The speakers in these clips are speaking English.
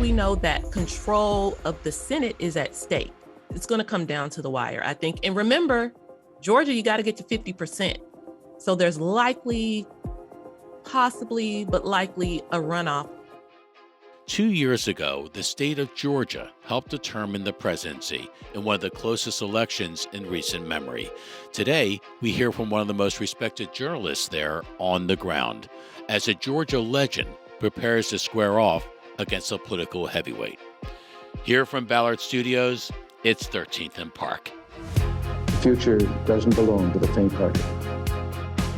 we know that control of the Senate is at stake. It's going to come down to the wire, I think. And remember, Georgia, you got to get to 50%. So there's likely, possibly, but likely a runoff. 2 years ago, the state of Georgia helped determine the presidency in one of the closest elections in recent memory. Today, we hear from one of the most respected journalists there on the ground, as a Georgia legend prepares to square off against a political heavyweight. Here from Ballard Studios, it's 13th and Park. The future doesn't belong to the faint-hearted.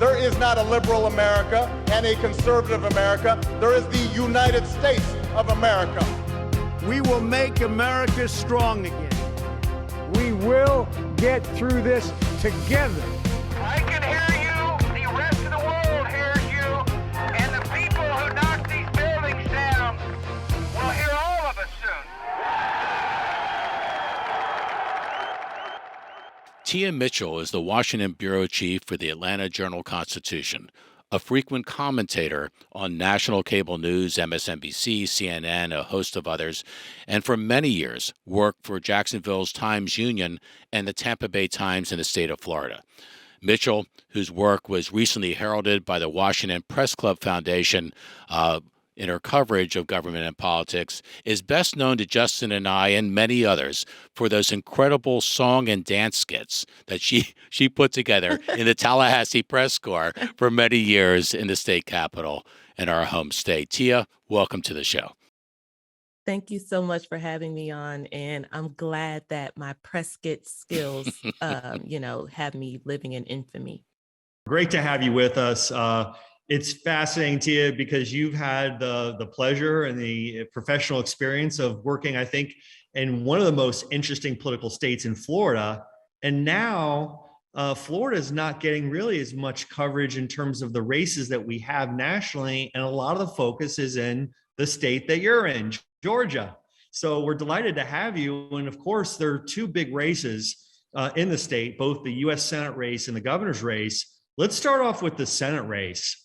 There is not a liberal America and a conservative America. There is the United States of America. We will make America strong again. We will get through this together. I can hear you. The rest of the world hears you. And the people who knock these buildings down will hear all of us soon. Tia Mitchell is the Washington bureau chief for the Atlanta Journal-Constitution, a frequent commentator on national cable news, MSNBC, CNN, a host of others, and for many years worked for Jacksonville's Times-Union and the Tampa Bay Times in the state of Florida. Mitchell, whose work was recently heralded by the Washington Press Club Foundation in her coverage of government and politics, is best known to Justin and I and many others for those incredible song and dance skits that she put together in the Tallahassee Press Corps for many years in the state capitol in our home state. Tia, welcome to the show. Thank you so much for having me on. And I'm glad that my press skit skills, have me living in infamy. Great to have you with us. It's fascinating, Tia, because you've had the pleasure and the professional experience of working, I think, in one of the most interesting political states in Florida. And now Florida is not getting really as much coverage in terms of the races that we have nationally. And a lot of the focus is in the state that you're in, Georgia. So we're delighted to have you. And of course, there are two big races in the state, both the U.S. Senate race and the governor's race. Let's start off with the Senate race.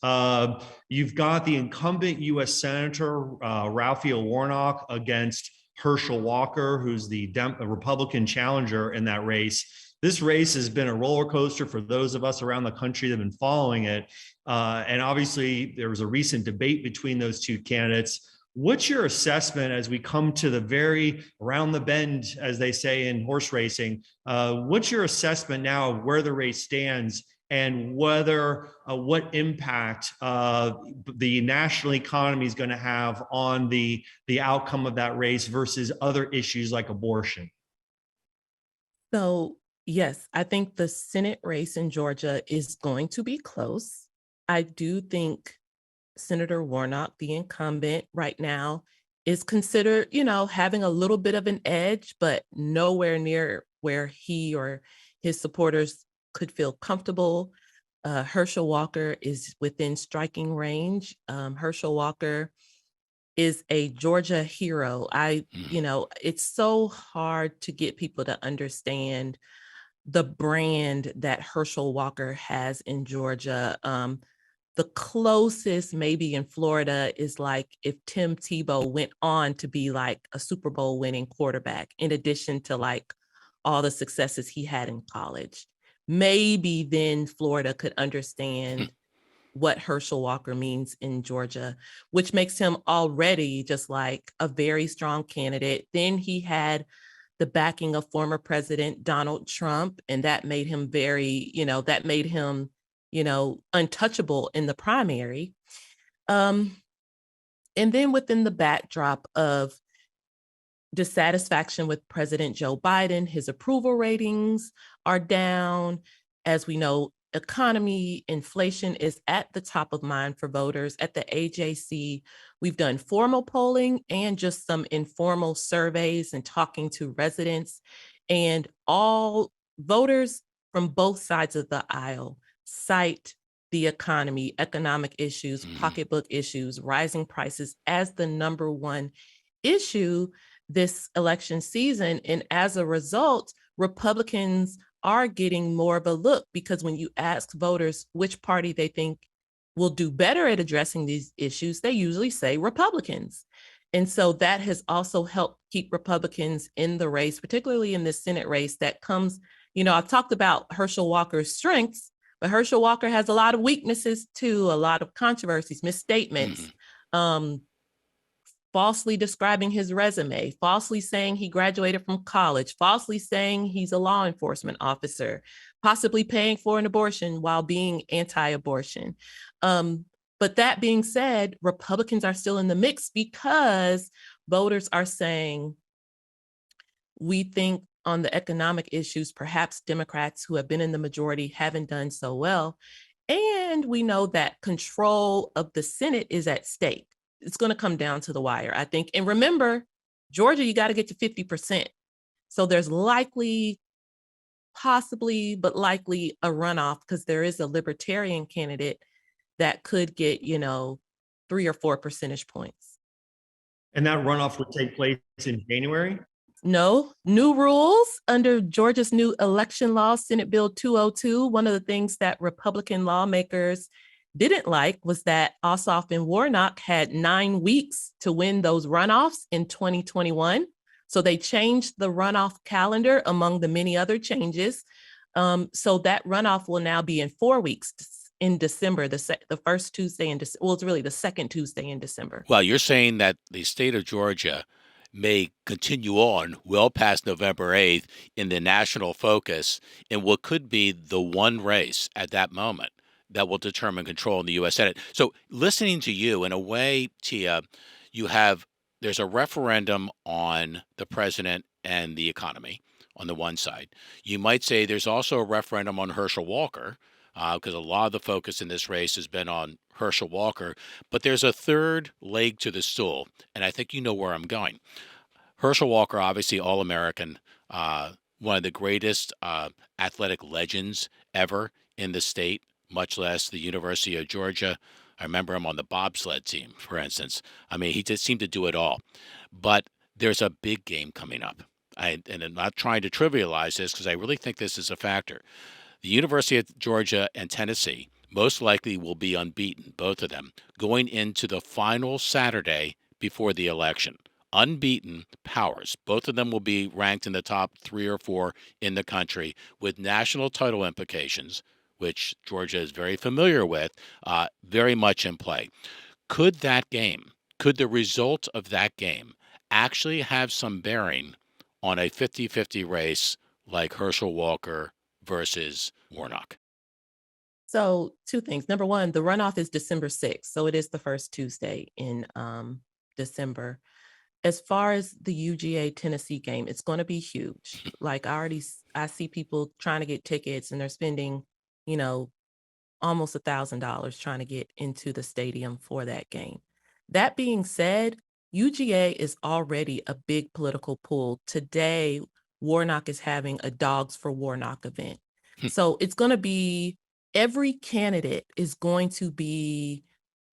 You've got the incumbent U.S. Senator, Raphael Warnock, against Herschel Walker, who's the Republican challenger in that race. This race has been a roller coaster for those of us around the country that have been following it. And obviously, there was a recent debate between those two candidates. What's your assessment as we come to the very around the bend, as they say in horse racing? What's your assessment now of where the race stands and whether what impact the national economy is going to have on the outcome of that race versus other issues like abortion? So, yes, I think the Senate race in Georgia is going to be close. I do think Senator Warnock, the incumbent right now, is considered, having a little bit of an edge, but nowhere near where he or his supporters could feel comfortable. Herschel Walker is within striking range. Herschel Walker is a Georgia hero. It's so hard to get people to understand the brand that Herschel Walker has in Georgia. The closest maybe in Florida is like if Tim Tebow went on to be like a Super Bowl winning quarterback, in addition to like all the successes he had in college. Maybe then Florida could understand what Herschel Walker means in Georgia, which makes him already just like a very strong candidate. Then he had the backing of former President Donald Trump, and that made him untouchable in the primary. And then within the backdrop of dissatisfaction with President Joe Biden, his approval ratings are down. As we know, economy, inflation is at the top of mind for voters. At the AJC, we've done formal polling and just some informal surveys and talking to residents, and all voters from both sides of the aisle cite the economy, economic issues, pocketbook issues, rising prices as the number one issue this election season. And as a result, Republicans are getting more of a look, because when you ask voters which party they think will do better at addressing these issues, they usually say Republicans. And so that has also helped keep Republicans in the race, particularly in this Senate race that comes, I've talked about Herschel Walker's strengths, but Herschel Walker has a lot of weaknesses too, a lot of controversies, misstatements, falsely describing his resume, falsely saying he graduated from college, falsely saying he's a law enforcement officer, possibly paying for an abortion while being anti-abortion. But that being said, Republicans are still in the mix because voters are saying, we think on the economic issues, perhaps Democrats who have been in the majority haven't done so well. And we know that control of the Senate is at stake. It's going to come down to the wire, I think. And remember, Georgia, you got to get to 50%. So there's possibly, but likely a runoff because there is a libertarian candidate that could get, 3 or 4 percentage points. And that runoff would take place in January? No, new rules under Georgia's new election law, Senate Bill 202. One of the things that Republican lawmakers didn't like was that Ossoff and Warnock had 9 weeks to win those runoffs in 2021. So they changed the runoff calendar among the many other changes. So that runoff will now be in 4 weeks in December, the first Tuesday in December. Well, it's really the second Tuesday in December. Well, you're saying that the state of Georgia may continue on well past November 8th in the national focus in what could be the one race at that moment that will determine control in the U.S. Senate. So listening to you, in a way, Tia, there's a referendum on the president and the economy on the one side. You might say there's also a referendum on Herschel Walker, because a lot of the focus in this race has been on Herschel Walker. But there's a third leg to the stool, and I think you know where I'm going. Herschel Walker, obviously All-American, one of the greatest athletic legends ever in the state, much less the University of Georgia. I remember him on the bobsled team, for instance. I mean, he just seemed to do it all. But there's a big game coming up. And I'm not trying to trivialize this because I really think this is a factor. The University of Georgia and Tennessee most likely will be unbeaten, both of them, going into the final Saturday before the election. Unbeaten powers. Both of them will be ranked in the top 3 or 4 in the country with national title implications, which Georgia is very familiar with, very much in play. Could the result of that game actually have some bearing on a 50-50 race like Herschel Walker versus Warnock? So 2 things. Number one, the runoff is December 6th. So it is the first Tuesday in December. As far as the UGA Tennessee game, it's going to be huge. Like I see people trying to get tickets and they're spending, almost $1,000 trying to get into the stadium for that game. That being said, UGA is already a big political pool. Today, Warnock is having a Dogs for Warnock event. So it's going to be, every candidate is going to be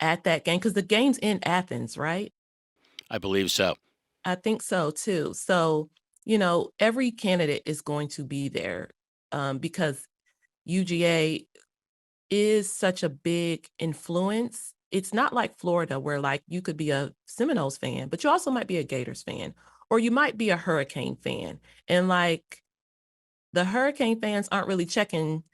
at that game because the game's in Athens, right? I believe so. I think so too. So, every candidate is going to be there because UGA is such a big influence. It's not like Florida where like you could be a Seminoles fan, but you also might be a Gators fan, or you might be a Hurricane fan. And like the Hurricane fans aren't really checking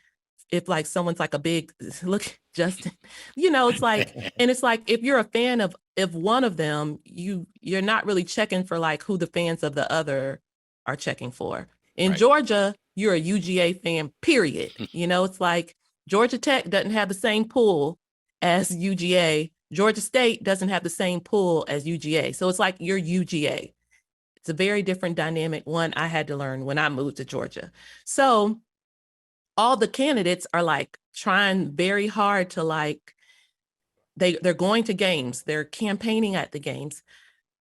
if like someone's like a big, look, Justin, it's like, and it's like, if you're a fan of one of them, you're not really checking for like who the fans of the other are checking for. In Georgia, you're a UGA fan, period. It's like Georgia Tech doesn't have the same pool as UGA. Georgia State doesn't have the same pool as UGA. So it's like you're UGA. It's a very different dynamic, one I had to learn when I moved to Georgia. So all the candidates are like trying very hard to like, they're going to games, they're campaigning at the games.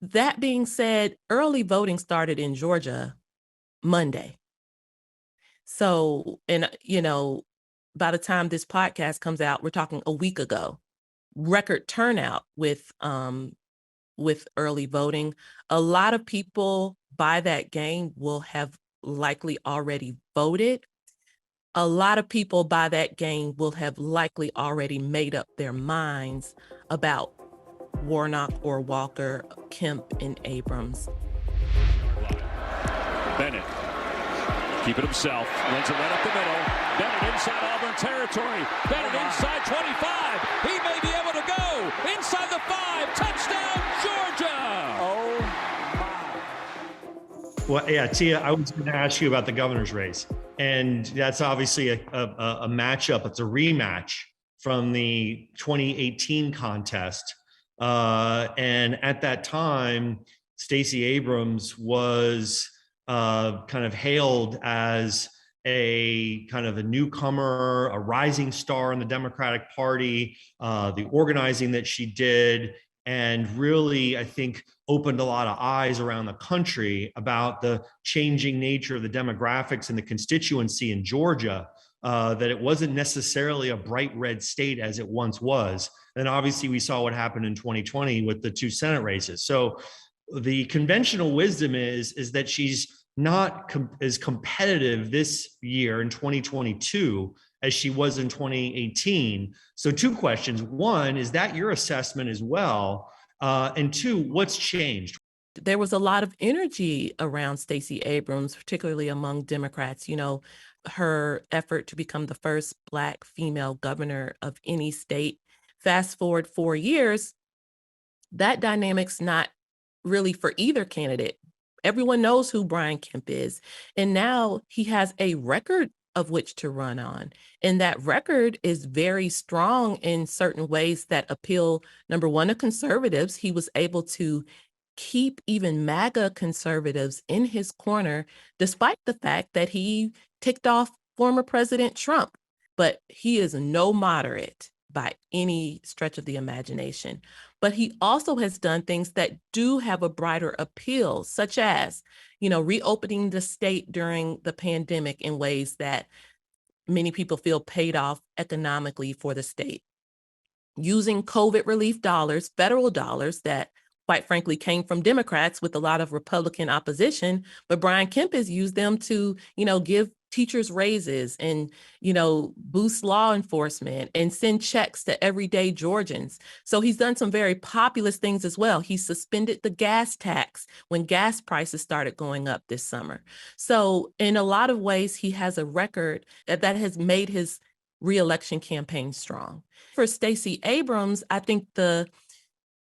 That being said, early voting started in Georgia Monday. So, and by the time this podcast comes out, we're talking a week ago. Record turnout with early voting. A lot of people by that game will have likely already voted. A lot of people by that game will have likely already made up their minds about Warnock or Walker, Kemp, and Abrams. Bennett, keep it himself, runs it right up the middle. Bennett inside Auburn territory. Bennett inside 25. He may be able to go inside the 5. Touchdown, Georgia! Oh my! Well, yeah, Tia, I was going to ask you about the governor's race, and that's obviously a matchup. It's a rematch from the 2018 contest, and at that time, Stacey Abrams was kind of hailed as a kind of a newcomer, a rising star in the Democratic Party, the organizing that she did, and really, I think, opened a lot of eyes around the country about the changing nature of the demographics in the constituency in Georgia, that it wasn't necessarily a bright red state as it once was. And obviously, we saw what happened in 2020 with the 2 Senate races. So the conventional wisdom is that she's not as competitive this year in 2022 as she was in 2018. So 2 questions. 1, is that your assessment as well? And 2, what's changed? There was a lot of energy around Stacey Abrams, particularly among Democrats. You know, her effort to become the first Black female governor of any state. Fast forward 4 years, that dynamic's not really for either candidate. Everyone knows who Brian Kemp is. And now he has a record of which to run on. And that record is very strong in certain ways that appeal, number one, to conservatives. He was able to keep even MAGA conservatives in his corner, despite the fact that he ticked off former President Trump. But he is no moderate by any stretch of the imagination. But he also has done things that do have a brighter appeal, such as, you know, reopening the state during the pandemic in ways that many people feel paid off economically for the state. Using COVID relief dollars, federal dollars that quite frankly came from Democrats with a lot of Republican opposition, but Brian Kemp has used them to, you know, give teachers raises and, you know, boost law enforcement and send checks to everyday Georgians. So he's done some very populist things as well. He suspended the gas tax when gas prices started going up this summer. So in a lot of ways, he has a record that has made his reelection campaign strong. For Stacey Abrams, I think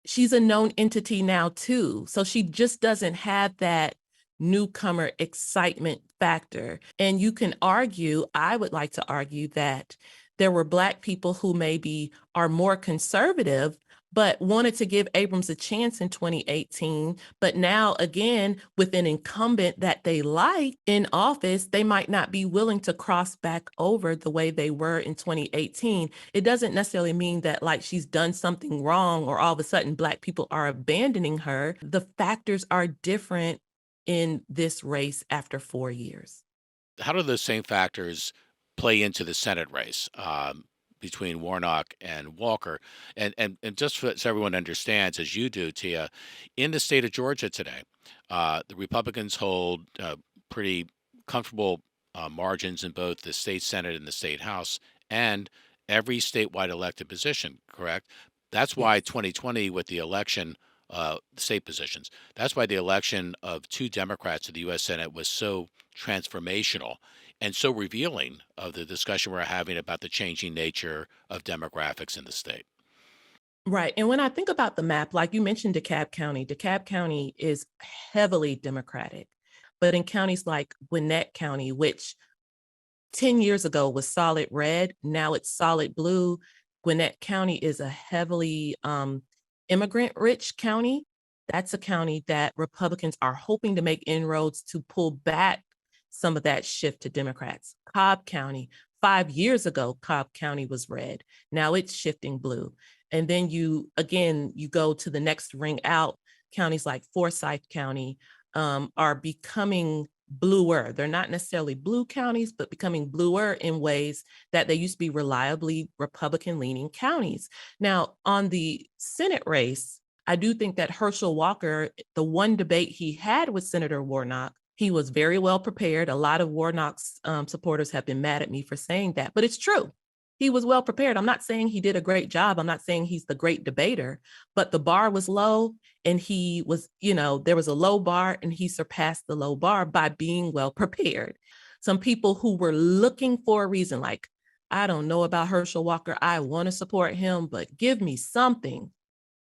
she's a known entity now too. So she just doesn't have that newcomer excitement factor. And you can argue, I would like to argue, that there were Black people who maybe are more conservative, but wanted to give Abrams a chance in 2018. But now, again, with an incumbent that they like in office, they might not be willing to cross back over the way they were in 2018. It doesn't necessarily mean that like she's done something wrong or all of a sudden Black people are abandoning her. The factors are different in this race after 4 years. How do those same factors play into the Senate race between Warnock and Walker? And just so everyone understands, as you do, Tia, in the state of Georgia today, the Republicans hold pretty comfortable margins in both the state Senate and the state House, and every statewide elected position, correct? That's why 2020 with the election, state positions, that's why the election of 2 Democrats to the U.S. Senate was so transformational and so revealing of the discussion we're having about the changing nature of demographics in the state. Right. And when I think about the map, like you mentioned DeKalb County is heavily Democratic. But in counties like Gwinnett County, which 10 years ago was solid red, now it's solid blue. Gwinnett County is a heavily immigrant-rich county. That's a county that Republicans are hoping to make inroads to pull back some of that shift to Democrats. Cobb County, 5 years ago, Cobb County was red. Now it's shifting blue. And then you go to the next ring out, counties like Forsyth County are becoming bluer. They're not necessarily blue counties, but becoming bluer in ways that they used to be reliably Republican-leaning counties. Now, on the Senate race, I do think that Herschel Walker, the one debate he had with Senator Warnock, he was very well prepared. A lot of Warnock's supporters have been mad at me for saying that, but it's true. he was well prepared. I'm not saying he did a great job. I'm not saying he's the great debater, but the bar was low and he was, there was a low bar and he surpassed the low bar by being well prepared. Some people who were looking for a reason, like, I don't know about Herschel Walker. I want to support him, but give me something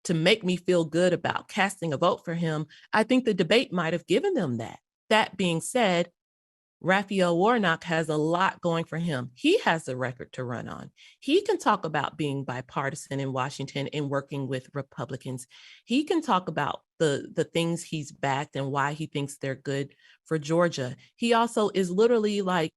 to make me feel good about casting a vote for him. I think the debate might have given them that. That being said, Raphael Warnock has a lot going for him. He has a record to run on. He can talk about being bipartisan in Washington and working with Republicans. He can talk about the things he's backed and why he thinks they're good for Georgia. He also is literally like,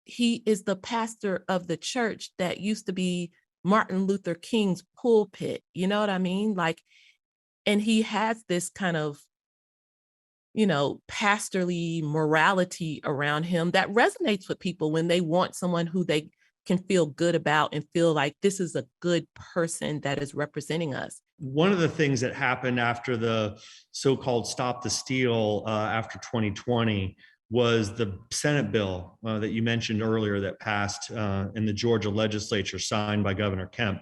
he is the pastor of the church that used to be Martin Luther King's pulpit. You know what I mean? Like, and he has this kind of, pastorly morality around him that resonates with people when they want someone who they can feel good about and feel like this is a good person that is representing us. One of the things that happened after the so-called Stop the Steal after 2020 was the Senate bill that you mentioned earlier that passed in the Georgia legislature, signed by Governor Kemp.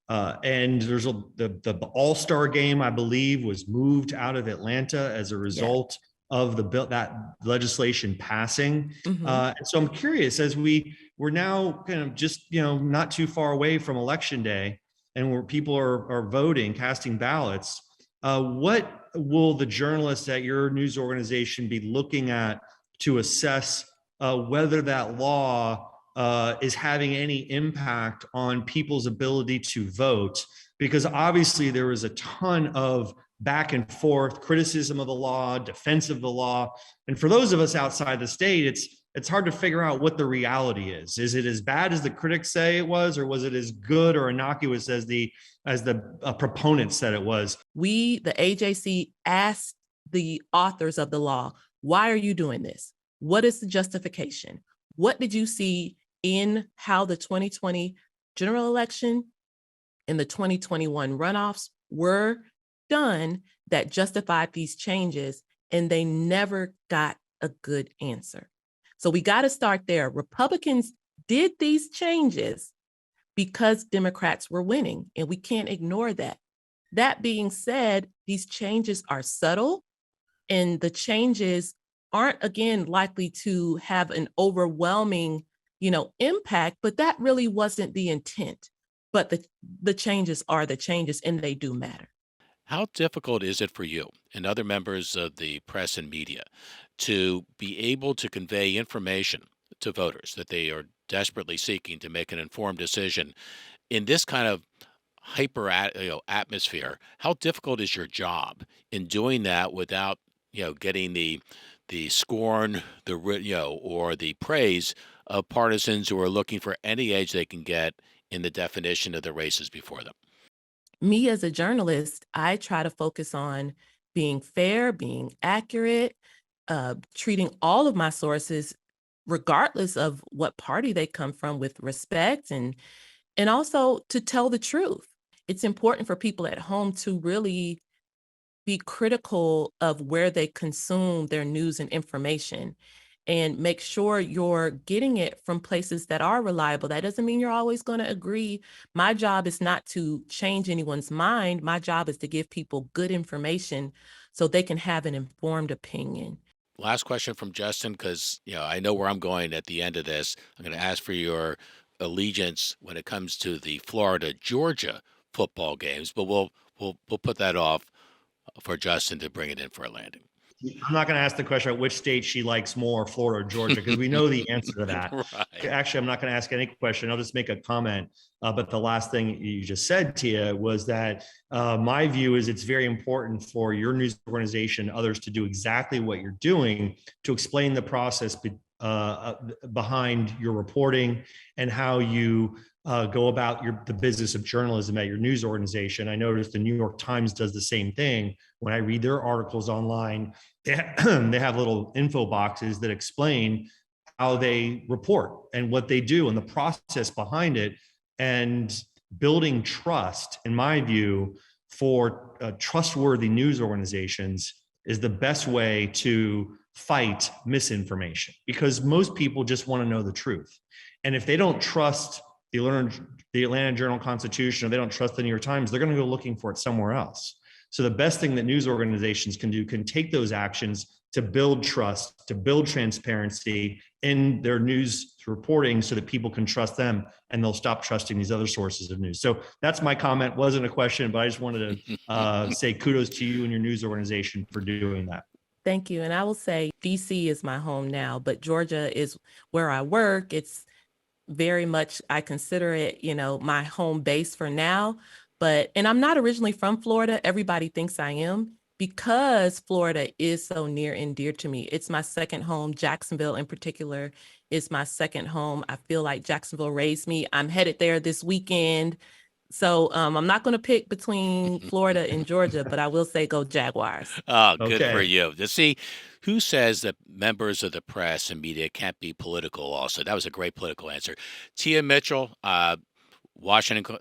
And there's the All-Star game, I believe, was moved out of Atlanta as a result of the bill, that legislation passing. And so I'm curious, as we're now kind of just not too far away from Election Day, and where people are voting, casting ballots, what will the journalists at your news organization be looking at to assess whether that law is having any impact on people's ability to vote? Because obviously there was a ton of back and forth criticism of the law, defense of the law. And for those of us outside the state, it's hard to figure out what the reality is. Is it as bad as the critics say it was, or was it as good or innocuous as the proponents said it was? We, the AJC, asked the authors of the law, why are you doing this? What is the justification? What did you see in how the 2020 general election and the 2021 runoffs were done that justified these changes? And they never got a good answer. So we got to start there. Republicans did these changes because Democrats were winning, and we can't ignore that. That being said, these changes are subtle, and the changes aren't, again, likely to have an overwhelming, impact, but that really wasn't the intent. But the changes are the changes, and they do matter. How difficult is it for you and other members of the press and media to be able to convey information to voters that they are desperately seeking to make an informed decision in this kind of hyper atmosphere? How difficult is your job in doing that without getting the scorn, or the praise of partisans who are looking for any edge they can get in the definition of the races before them? Me as a journalist, I try to focus on being fair, being accurate, treating all of my sources, regardless of what party they come from, with respect, and also to tell the truth. It's important for people at home to really be critical of where they consume their news and information, and make sure you're getting it from places that are reliable. That doesn't mean you're always going to agree. My job is not to change anyone's mind. My job is to give people good information so they can have an informed opinion. Last question from Justin, because I know where I'm going at the end of this. I'm going to ask for your allegiance when it comes to the Florida-Georgia football games, but we'll put that off for Justin to bring it in for a landing. I'm not going to ask the question about which state she likes more, Florida or Georgia, because we know the answer to that. Right. Actually, I'm not going to ask any question. I'll just make a comment. But the last thing you just said, Tia, was that my view is it's very important for your news organization, others, to do exactly what you're doing to explain the process behind your reporting and how you go about the business of journalism at your news organization. I noticed the New York Times does the same thing. When I read their articles online, they have little info boxes that explain how they report and what they do and the process behind it. And building trust, in my view, for trustworthy news organizations is the best way to fight misinformation, because most people just want to know the truth. And if they don't trust the Atlanta Journal-Constitution, or they don't trust the New York Times, they're going to go looking for it somewhere else. So the best thing that news organizations can do can take those actions to build trust, to build transparency in their news reporting so that people can trust them and they'll stop trusting these other sources of news. So that's my comment. Wasn't a question, but I just wanted to say kudos to you and your news organization for doing that. Thank you. And I will say DC is my home now, but Georgia is where I work. It's very much, I consider it, my home base for now. And I'm not originally from Florida. Everybody thinks I am, because Florida is so near and dear to me. It's my second home. Jacksonville in particular is my second home. I feel like Jacksonville raised me. I'm headed there this weekend. So I'm not going to pick between Florida and Georgia, but I will say go Jaguars. Oh, good for you. To see who says that members of the press and media can't be political also. That was a great political answer. Tia Mitchell, Washington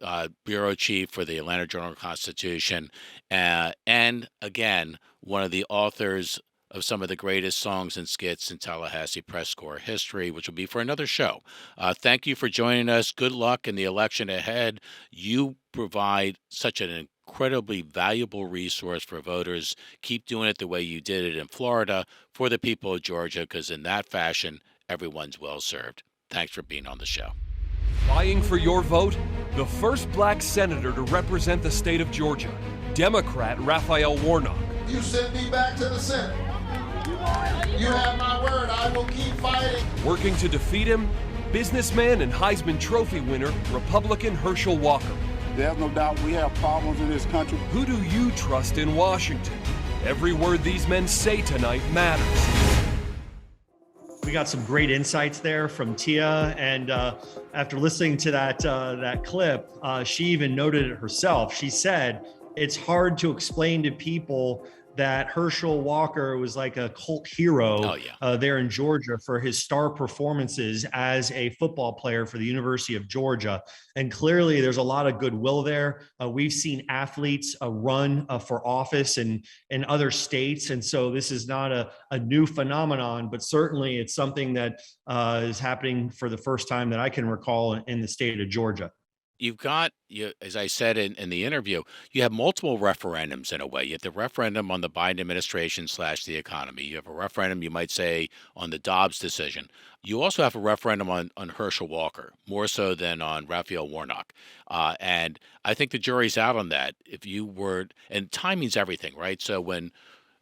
bureau chief for the Atlanta Journal-Constitution, and again, one of the authors of some of the greatest songs and skits in Tallahassee press corps history, which will be for another show. Thank you for joining us. Good luck in the election ahead. You provide such an incredibly valuable resource for voters. Keep doing it the way you did it in Florida for the people of Georgia, because in that fashion, everyone's well served. Thanks for being on the show. Vying for your vote, the first black senator to represent the state of Georgia, Democrat Raphael Warnock. You send me back to the Senate. You have my word. I will keep fighting. Working to defeat him, businessman and Heisman Trophy winner, Republican Herschel Walker. There's no doubt we have problems in this country. Who do you trust in Washington? Every word these men say tonight matters. We got some great insights there from Tia, and after listening to that clip, she even noted it herself. She said it's hard to explain to people that Herschel Walker was like a cult hero there in Georgia for his star performances as a football player for the University of Georgia. And clearly there's a lot of goodwill there. We've seen athletes run for office in other states. And so this is not a new phenomenon, but certainly it's something that is happening for the first time that I can recall in the state of Georgia. You've got, as I said in the interview, you have multiple referendums in a way. You have the referendum on the Biden administration / the economy. You have a referendum, you might say, on the Dobbs decision. You also have a referendum on Herschel Walker, more so than on Raphael Warnock. And I think the jury's out on that. And timing's everything, right? So when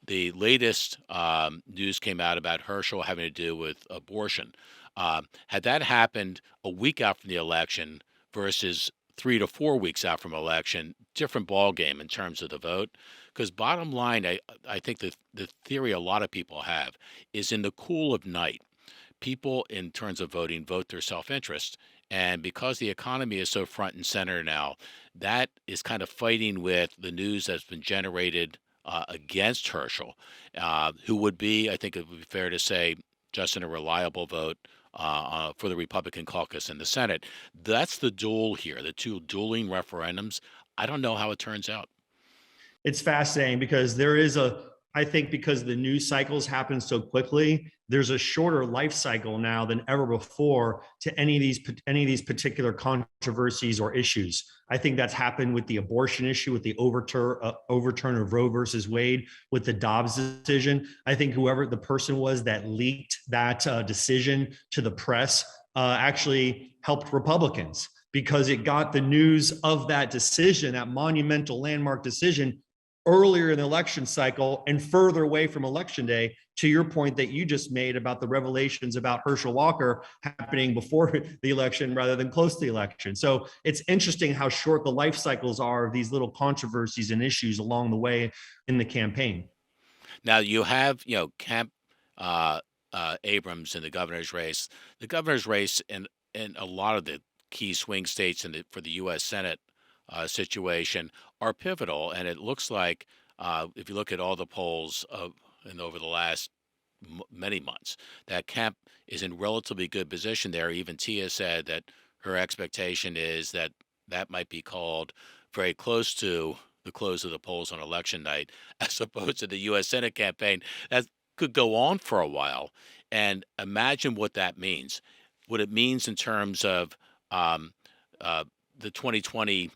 the latest news came out about Herschel having to do with abortion, had that happened a week after the election versus 3 to 4 weeks out from election, different ball game in terms of the vote. Because bottom line, I think the theory a lot of people have is in the cool of night, people in terms of voting vote their self-interest. And because the economy is so front and center now, that is kind of fighting with the news that's been generated against Herschel, who would be, I think it would be fair to say, just in a reliable vote for the Republican caucus in the Senate. That's the duel here, the two dueling referendums. I don't know how it turns out. It's fascinating because I think because the news cycles happen so quickly, there's a shorter life cycle now than ever before to any of these particular controversies or issues. I think that's happened with the abortion issue, with the overturn of Roe versus Wade, with the Dobbs decision. I think whoever the person was that leaked that decision to the press actually helped Republicans, because it got the news of that decision, that monumental landmark decision, earlier in the election cycle and further away from election day, to your point that you just made about the revelations about Herschel Walker happening before the election rather than close to the election. So it's interesting how short the life cycles are of these little controversies and issues along the way in the campaign. Now you have, Kemp Abrams in the governor's race. The governor's race in a lot of the key swing states for the U.S. Senate situation are pivotal, and it looks like if you look at all the polls over the last many months, that Kemp is in relatively good position there. Even Tia said that her expectation is that might be called very close to the close of the polls on election night, as opposed to the U.S. Senate campaign that could go on for a while. And imagine what that means. What it means in terms of the 2020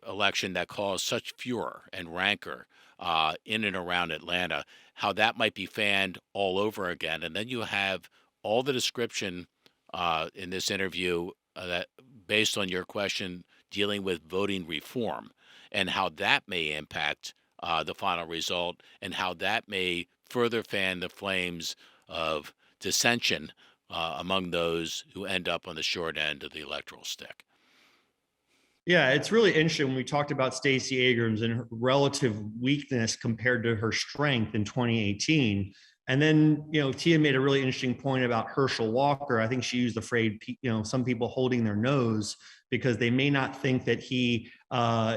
election that caused such furor and rancor in and around Atlanta, how that might be fanned all over again. And then you have all the description in this interview that, based on your question, dealing with voting reform and how that may impact the final result and how that may further fan the flames of dissension among those who end up on the short end of the electoral stick. Yeah, it's really interesting when we talked about Stacey Abrams and her relative weakness compared to her strength in 2018. And then, Tia made a really interesting point about Herschel Walker. I think she used the phrase, some people holding their nose because they may not think that he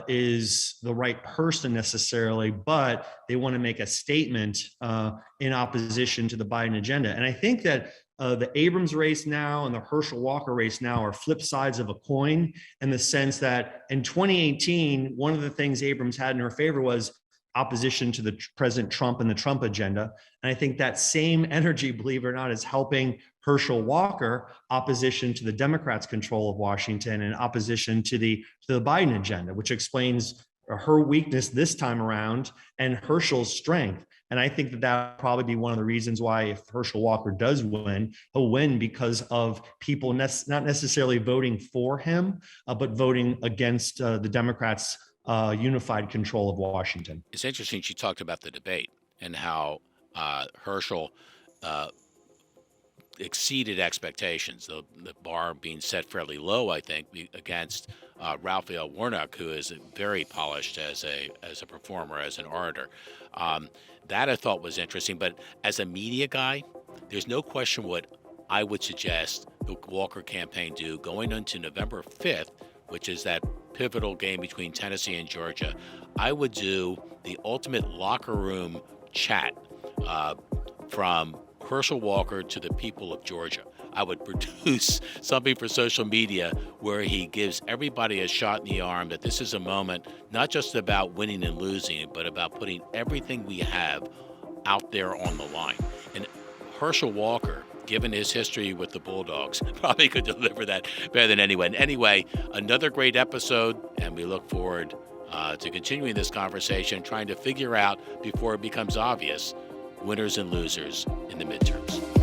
is the right person necessarily, but they want to make a statement in opposition to the Biden agenda. And I think that the Abrams race now and the Herschel Walker race now are flip sides of a coin, in the sense that in 2018, one of the things Abrams had in her favor was opposition to the President Trump and the Trump agenda. And I think that same energy, believe it or not, is helping Herschel Walker, opposition to the Democrats' control of Washington and opposition to the Biden agenda, which explains her weakness this time around and Herschel's strength. And I think that would probably be one of the reasons why, if Herschel Walker does win, he'll win because of people not necessarily voting for him, but voting against the Democrats' unified control of Washington. It's interesting. She talked about the debate and how Herschel exceeded expectations, the bar being set fairly low, I think, against Raphael Warnock, who is very polished as a performer, as an orator. That I thought was interesting. But as a media guy, there's no question what I would suggest the Walker campaign do going into November 5th, which is that pivotal game between Tennessee and Georgia. I would do the ultimate locker room chat from Herschel Walker to the people of Georgia. I would produce something for social media where he gives everybody a shot in the arm that this is a moment not just about winning and losing, but about putting everything we have out there on the line. And Herschel Walker, given his history with the Bulldogs, probably could deliver that better than anyone. Anyway, another great episode, and we look forward to continuing this conversation, trying to figure out, before it becomes obvious, winners and losers in the midterms.